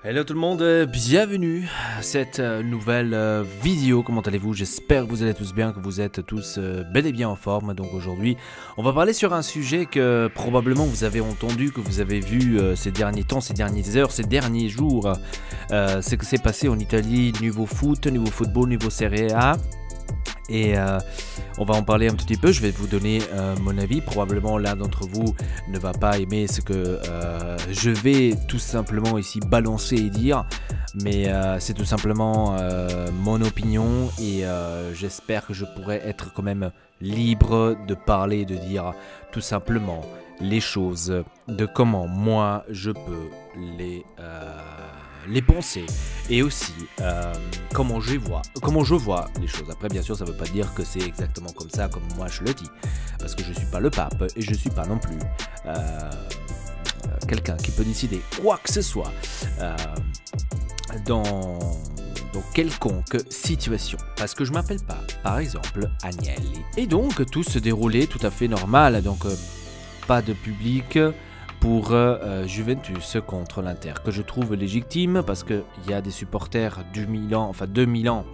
Hello tout le monde, bienvenue à cette nouvelle vidéo. Comment allez-vous? J'espère que vous allez tous bien, que vous êtes tous bel et bien en forme. Donc aujourd'hui, on va parler sur un sujet que probablement vous avez entendu, que vous avez vu ces derniers temps, ces dernières heures, ces derniers jours. Ce que s'est passé en Italie, niveau foot, niveau football, niveau Serie A. Et on va en parler un petit peu, je vais vous donner mon avis. Probablement l'un d'entre vous ne va pas aimer ce que je vais tout simplement ici balancer et dire. Mais c'est tout simplement mon opinion et j'espère que je pourrai être quand même libre de parler, de dire tout simplement les choses, de comment moi je peux les penser et aussi comment je vois les choses. Après bien sûr ça ne veut pas dire que c'est exactement comme ça comme moi je le dis, parce que je ne suis pas le pape et je ne suis pas non plus quelqu'un qui peut décider quoi que ce soit dans quelconque situation, parce que je m'appelle pas par exemple Agnelli. Et donc tout se déroulait tout à fait normal, donc pas de public pour Juventus contre l'Inter, que je trouve légitime parce qu'il y a des supporters du Milan, enfin de Milan,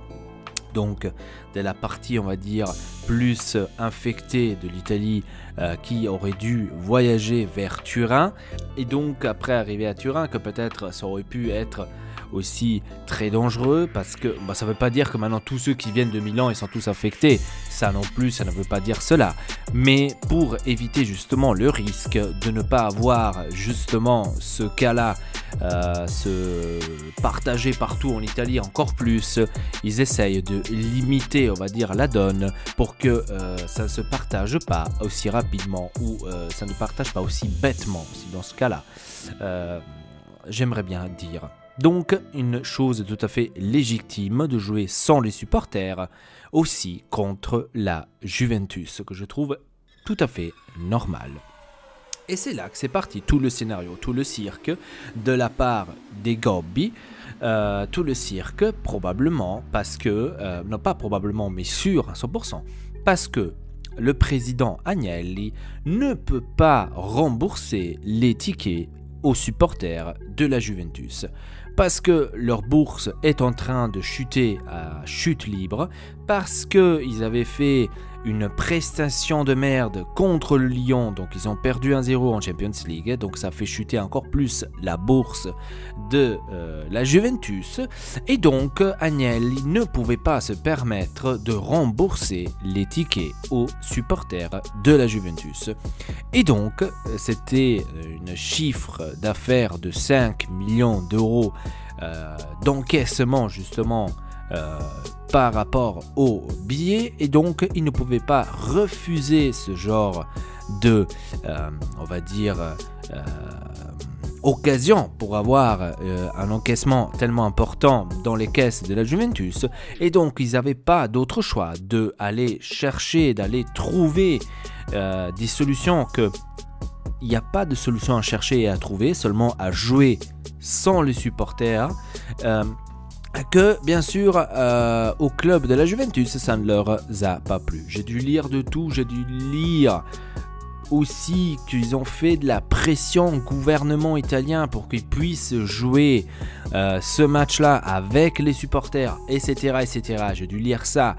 donc de la partie on va dire plus infectée de l'Italie qui aurait dû voyager vers Turin, et donc après arriver à Turin que peut-être ça aurait pu être aussi très dangereux, parce que ça ne veut pas dire que maintenant tous ceux qui viennent de Milan ils sont tous infectés, ça non plus, ça ne veut pas dire cela, mais pour éviter justement le risque de ne pas avoir justement ce cas-là se partager partout en Italie encore plus, ils essayent de limiter on va dire la donne pour que ça ne se partage pas aussi rapidement ou ça ne partage pas aussi bêtement aussi dans ce cas-là, j'aimerais bien dire. Donc une chose tout à fait légitime de jouer sans les supporters aussi contre la Juventus, que je trouve tout à fait normal. Et c'est là que c'est parti tout le scénario, tout le cirque de la part des Gobbi, tout le cirque probablement parce que, non pas probablement mais sûr à 100%, parce que le président Agnelli ne peut pas rembourser les tickets aux supporters de la Juventus, parce que leur bourse est en train de chuter à chute libre, parce qu'ils avaient fait une prestation de merde contre le Lyon, donc ils ont perdu 1-0 en Champions League, donc ça fait chuter encore plus la bourse de la Juventus, et donc Agnelli ne pouvait pas se permettre de rembourser les tickets aux supporters de la Juventus. Et donc c'était une chiffre d'affaires de 5 millions d'euros d'encaissement justement par rapport aux billets, et donc il ne pouvait pas refuser ce genre de on va dire occasion pour avoir un encaissement tellement important dans les caisses de la Juventus, et donc ils n'avaient pas d'autre choix de aller chercher, d'aller trouver des solutions, que il n'y a pas de solution à chercher et à trouver, seulement à jouer sans les supporters, que bien sûr au club de la Juventus ça ne leur a pas plu. J'ai dû lire de tout, j'ai dû lire aussi qu'ils ont fait de la pression au gouvernement italien pour qu'ils puissent jouer ce match-là avec les supporters, etc. etc. J'ai dû lire ça,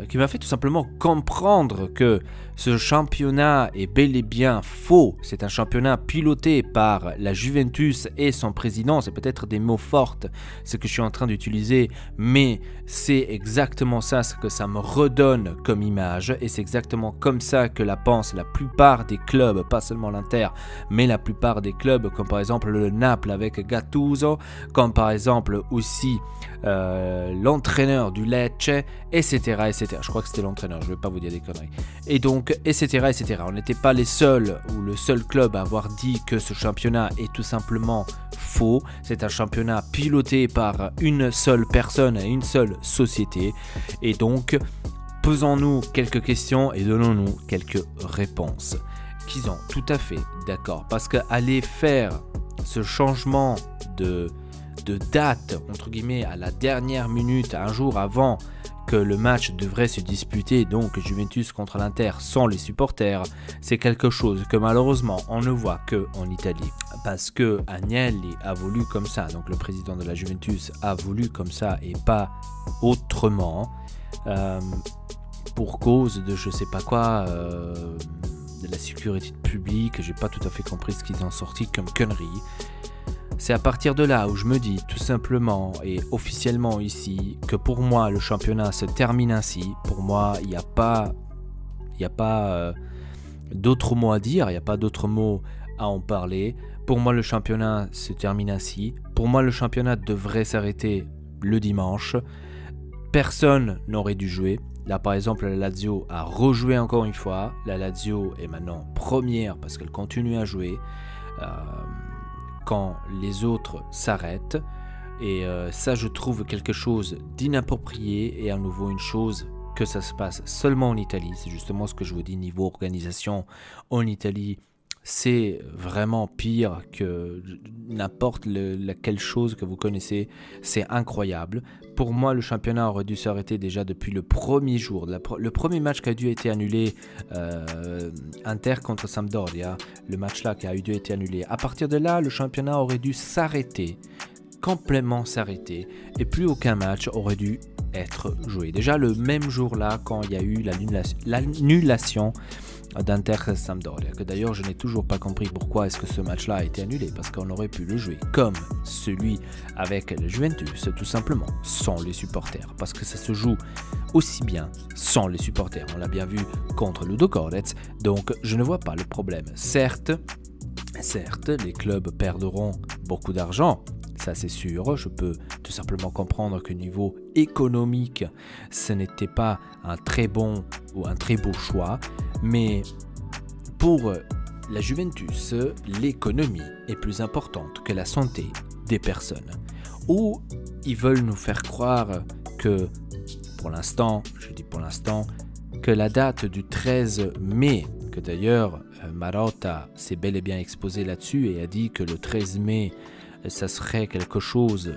qui m'a fait tout simplement comprendre que ce championnat est bel et bien faux. C'est un championnat piloté par la Juventus et son président. C'est peut-être des mots forts, ce que je suis en train d'utiliser, mais c'est exactement ça, ce que ça me redonne comme image, et c'est exactement comme ça que la pensent la plupart des clubs, pas seulement l'Inter, mais la plupart des clubs, comme par exemple le Naples avec Gattuso, comme par exemple aussi l'entraîneur du Lecce, etc., etc. Je crois que c'était l'entraîneur, je ne vais pas vous dire des conneries. Et donc, etc., etc. On n'était pas les seuls ou le seul club à avoir dit que ce championnat est tout simplement faux. C'est un championnat piloté par une seule personne et une seule société. Et donc, posons-nous quelques questions et donnons-nous quelques réponses qui sont tout à fait d'accord. Parce qu'aller faire ce changement de date, entre guillemets, à la dernière minute, un jour avant que le match devrait se disputer, donc Juventus contre l'Inter sans les supporters, c'est quelque chose que malheureusement on ne voit qu'en Italie. Parce que Agnelli a voulu comme ça, donc le président de la Juventus a voulu comme ça et pas autrement, pour cause de je sais pas quoi, de la sécurité publique, j'ai pas tout à fait compris ce qu'ils ont sorti comme conneries. C'est à partir de là où je me dis tout simplement et officiellement ici que pour moi le championnat se termine ainsi. Pour moi il n'y a pas, d'autres mots à dire, il n'y a pas d'autres mots à en parler. Pour moi le championnat se termine ainsi. Pour moi le championnat devrait s'arrêter le dimanche. Personne n'aurait dû jouer. Là par exemple la Lazio a rejoué encore une fois. La Lazio est maintenant première parce qu'elle continue à jouer. Quand les autres s'arrêtent et ça je trouve quelque chose d'inapproprié et à nouveau une chose que ça se passe seulement en Italie, c'est justement ce que je vous dis niveau organisation en Italie, c'est vraiment pire que n'importe laquelle chose que vous connaissez, c'est incroyable. Pour moi le championnat aurait dû s'arrêter déjà depuis le premier jour, le premier match qui a dû être annulé, Inter contre Sampdoria, le match là qui a dû être annulé. À partir de là le championnat aurait dû s'arrêter, complètement s'arrêter et plus aucun match aurait dû être joué. Déjà le même jour là quand il y a eu l'annulation d'Inter Sampdoria, que d'ailleurs je n'ai toujours pas compris pourquoi est-ce que ce match-là a été annulé, parce qu'on aurait pu le jouer comme celui avec le Juventus, tout simplement, sans les supporters, parce que ça se joue aussi bien sans les supporters, on l'a bien vu contre Ludogorets, donc je ne vois pas le problème. Certes, les clubs perdront beaucoup d'argent, ça c'est sûr, je peux tout simplement comprendre que niveau économique, ce n'était pas un très bon ou un très beau choix, mais pour la Juventus, l'économie est plus importante que la santé des personnes. Ou ils veulent nous faire croire que, pour l'instant, je dis pour l'instant, que la date du 13 mai, que d'ailleurs Marotta s'est bel et bien exposé là-dessus et a dit que le 13 mai, ça serait quelque chose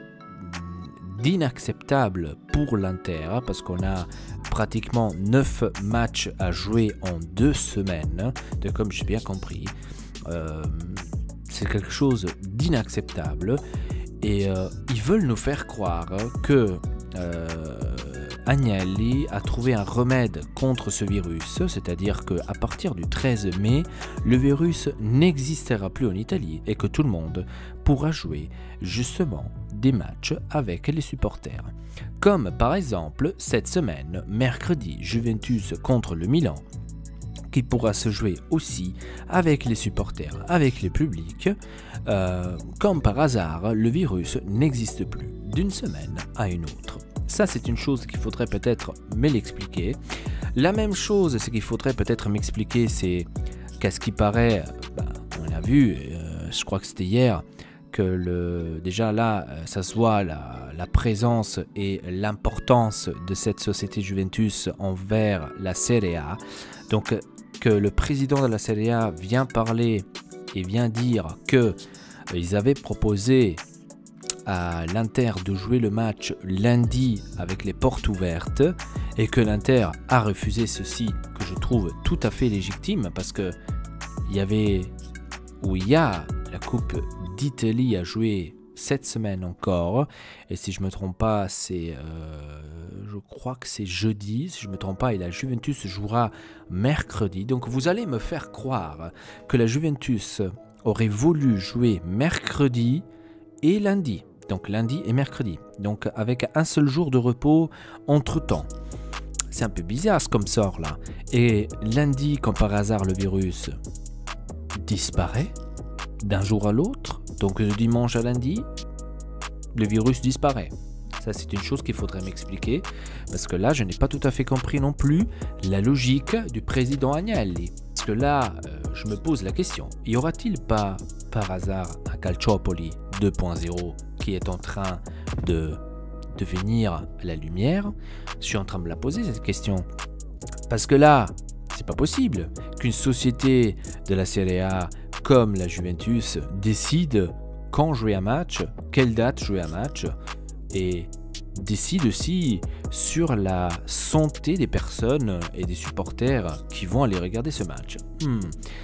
d'inacceptable pour l'Inter, parce qu'on a pratiquement 9 matchs à jouer en 2 semaines, de comme j'ai bien compris. C'est quelque chose d'inacceptable et ils veulent nous faire croire que Agnelli a trouvé un remède contre ce virus, c'est-à-dire qu'à partir du 13 mai, le virus n'existera plus en Italie et que tout le monde pourra jouer justement des matchs avec les supporters. Comme par exemple cette semaine, mercredi, Juventus contre le Milan, qui pourra se jouer aussi avec les supporters, avec les publics. Comme par hasard, le virus n'existe plus d'une semaine à une autre. Ça, c'est une chose qu'il faudrait peut-être me l'expliquer. La même chose, c'est qu'il faudrait peut-être m'expliquer, c'est qu'à ce qui paraît, on a vu, je crois que c'était hier, que déjà là, ça se voit la présence et l'importance de cette société Juventus envers la Serie A. Donc, que le président de la Serie A vient parler et vient dire qu'ils avaient proposé à l'Inter de jouer le match lundi avec les portes ouvertes et que l'Inter a refusé ceci, que je trouve tout à fait légitime, parce que il y a la Coupe d'Italie à jouer cette semaine encore, et si je me trompe pas, c'est je crois que c'est jeudi, si je me trompe pas, et la Juventus jouera mercredi. Donc vous allez me faire croire que la Juventus aurait voulu jouer mercredi et lundi. Donc lundi et mercredi, donc avec un seul jour de repos entre temps. C'est un peu bizarre ce comme sort là. Et lundi, quand par hasard le virus disparaît d'un jour à l'autre, donc de dimanche à lundi, le virus disparaît. Ça, c'est une chose qu'il faudrait m'expliquer, parce que là, je n'ai pas tout à fait compris non plus la logique du président Agnelli. Parce que là, je me pose la question, y aura-t-il pas par hasard un Calciopoli 2.0 qui est en train de venir à la lumière? Je suis en train de me la poser cette question. Parce que là, c'est pas possible qu'une société de la Serie A comme la Juventus décide quand jouer un match, quelle date jouer un match, et décide aussi sur la santé des personnes et des supporters qui vont aller regarder ce match.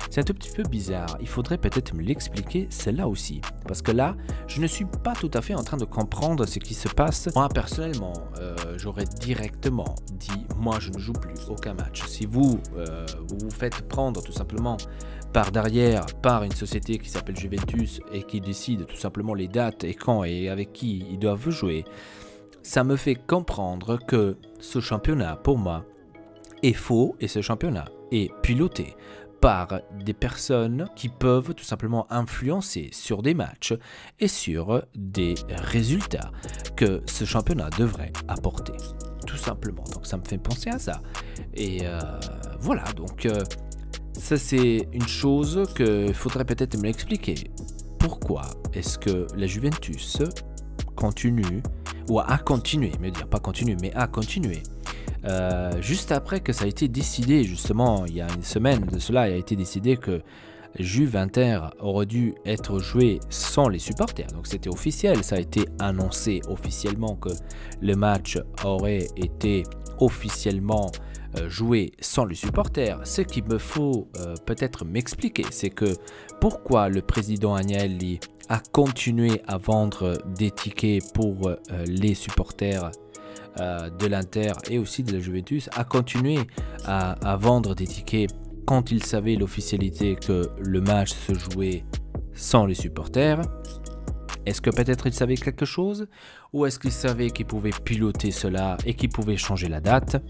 C'est un tout petit peu bizarre, il faudrait peut-être me l'expliquer celle-là aussi, parce que là, je ne suis pas tout à fait en train de comprendre ce qui se passe. Moi, personnellement, j'aurais directement dit, moi je ne joue plus aucun match. Si vous vous faites prendre tout simplement par derrière, par une société qui s'appelle Juventus et qui décide tout simplement les dates et quand et avec qui ils doivent jouer, ça me fait comprendre que ce championnat, pour moi, est faux et ce championnat est piloté par des personnes qui peuvent tout simplement influencer sur des matchs et sur des résultats que ce championnat devrait apporter. Tout simplement. Donc ça me fait penser à ça. Et voilà, donc ça c'est une chose qu'il faudrait peut-être me l'expliquer. Pourquoi est-ce que la Juventus continue, ou a continué, me dire pas continue, mais a continué, juste après que ça a été décidé, justement, il y a une semaine de cela, il a été décidé que Juve Inter aurait dû être joué sans les supporters. Donc c'était officiel, ça a été annoncé officiellement que le match aurait été officiellement joué sans les supporters. Ce qu'il me faut peut-être m'expliquer, c'est que pourquoi le président Agnelli a continué à vendre des tickets pour les supporters de l'Inter et aussi de la Juventus, a continué à vendre des tickets quand il savait l'officialité que le match se jouait sans les supporters. Est-ce que peut-être il savait quelque chose, ou est-ce qu'il savait qu'il pouvait piloter cela et qu'il pouvait changer la date?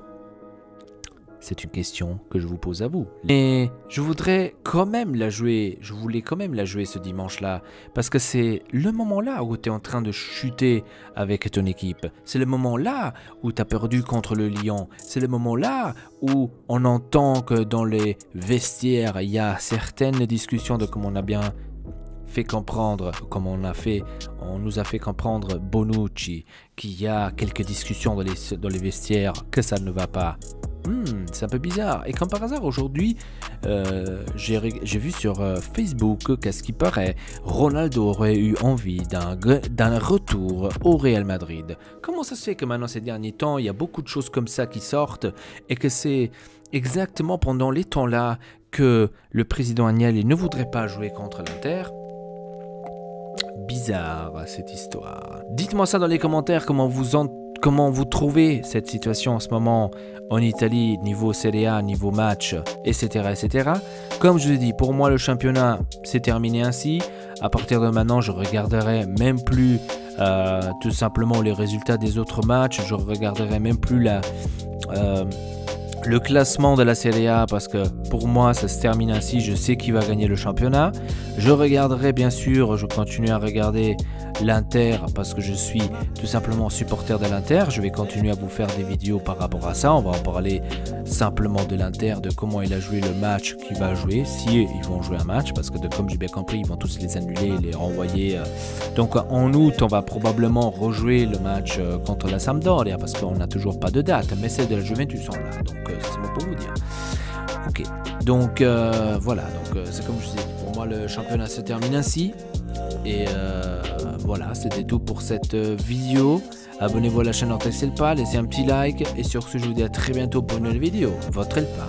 C'est une question que je vous pose à vous. Mais je voudrais quand même la jouer, je voulais quand même la jouer ce dimanche-là, parce que c'est le moment-là où tu es en train de chuter avec ton équipe. C'est le moment-là où tu as perdu contre le Lyon. C'est le moment-là où on entend que dans les vestiaires, il y a certaines discussions de comme on a bien fait comprendre, comme on nous a fait comprendre Bonucci, qu'il y a quelques discussions dans les vestiaires, que ça ne va pas. C'est un peu bizarre. Et comme par hasard, aujourd'hui, j'ai vu sur Facebook qu'à ce qui paraît, Ronaldo aurait eu envie d'un retour au Real Madrid. Comment ça se fait que maintenant, ces derniers temps, il y a beaucoup de choses comme ça qui sortent et que c'est exactement pendant les temps-là que le président Agnelli ne voudrait pas jouer contre l'Inter? Bizarre cette histoire. Dites-moi ça dans les commentaires, comment vous trouvez cette situation en ce moment en Italie, niveau Serie A, niveau match, etc., etc. Comme je vous ai dit, pour moi le championnat s'est terminé ainsi. À partir de maintenant, je regarderai même plus tout simplement les résultats des autres matchs. Je regarderai même plus le classement de la Serie A, parce que pour moi ça se termine ainsi. Je sais qui va gagner le championnat. Je regarderai bien sûr, je continue à regarder l'Inter parce que je suis tout simplement supporter de l'Inter. Je vais continuer à vous faire des vidéos par rapport à ça. On va en parler simplement de l'Inter, de comment il a joué le match qu'il va jouer, si ils vont jouer un match, parce que comme j'ai bien compris, ils vont tous les annuler, les renvoyer. Donc en août, on va probablement rejouer le match contre la Sampdoria, parce qu'on n'a toujours pas de date, mais celles de la Juventus sont là, donc c'est bon pour vous dire. Ok, donc voilà, donc c'est comme je vous ai dit, pour moi le championnat se termine ainsi. Et voilà, c'était tout pour cette vidéo. Abonnez-vous à la chaîne Ortex Elpa, laissez un petit like. Et sur ce, je vous dis à très bientôt pour une nouvelle vidéo. Votre Elpa.